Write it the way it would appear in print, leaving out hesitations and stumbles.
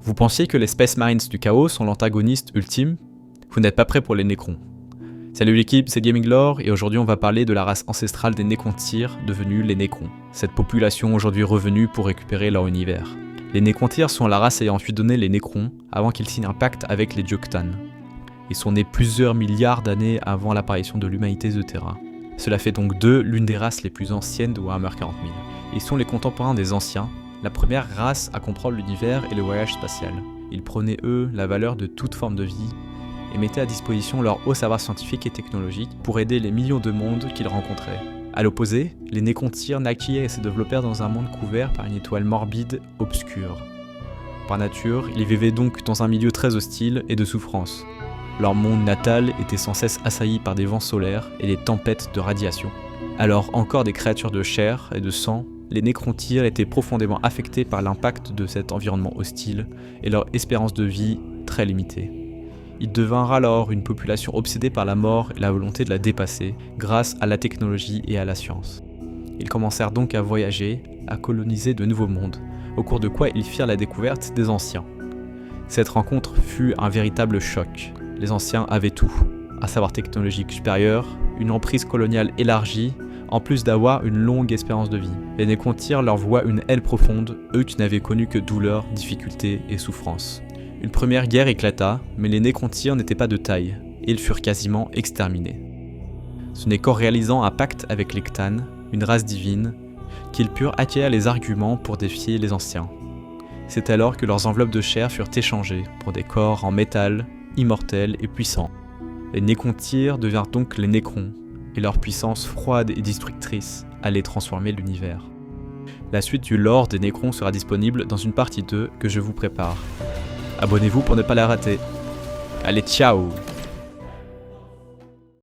Vous pensiez que les Space Marines du chaos sont l'antagoniste ultime? Vous n'êtes pas prêts pour les Nécrons. Salut l'équipe, c'est GamingLore et aujourd'hui on va parler de la race ancestrale des Nécrontyres devenue les Nécrons. Cette population aujourd'hui revenue pour récupérer leur univers. Les Nécrontyres sont la race ayant ensuite donné les Nécrons avant qu'ils signent un pacte avec les Dioctanes. Ils sont nés plusieurs milliards d'années avant l'apparition de l'humanité de Terra. Cela fait donc d'eux l'une des races les plus anciennes de Warhammer 40 000. Ils sont les contemporains des anciens, la première race à comprendre l'univers et le voyage spatial. Ils prônaient eux la valeur de toute forme de vie et mettaient à disposition leur haut savoir scientifique et technologique pour aider les millions de mondes qu'ils rencontraient. A l'opposé, les Nécrontyres naquirent et se développèrent dans un monde couvert par une étoile morbide, obscure. Par nature, ils vivaient donc dans un milieu très hostile et de souffrance. Leur monde natal était sans cesse assailli par des vents solaires et des tempêtes de radiation. Alors encore des créatures de chair et de sang, les Nécrontyres étaient profondément affectés par l'impact de cet environnement hostile et leur espérance de vie très limitée. Ils devinrent alors une population obsédée par la mort et la volonté de la dépasser grâce à la technologie et à la science. Ils commencèrent donc à voyager, à coloniser de nouveaux mondes, au cours de quoi ils firent la découverte des anciens. Cette rencontre fut un véritable choc. Les anciens avaient tout, un savoir technologique supérieur, une emprise coloniale élargie, en plus d'avoir une longue espérance de vie. Les Nécrontyres leur vouaient une haine profonde, eux qui n'avaient connu que douleur, difficulté et souffrance. Une première guerre éclata, mais les Nécrontyres n'étaient pas de taille, et ils furent quasiment exterminés. Ce n'est qu'en réalisant un pacte avec les Cthulhu, une race divine, qu'ils purent acquérir les arguments pour défier les anciens. C'est alors que leurs enveloppes de chair furent échangées pour des corps en métal, immortels et puissants. Les Nécrontyres devinrent donc les Nécrons, et leur puissance froide et destructrice allait transformer l'univers. La suite du lore des Nécrons sera disponible dans une partie 2 que je vous prépare. Abonnez-vous pour ne pas la rater. Allez, ciao!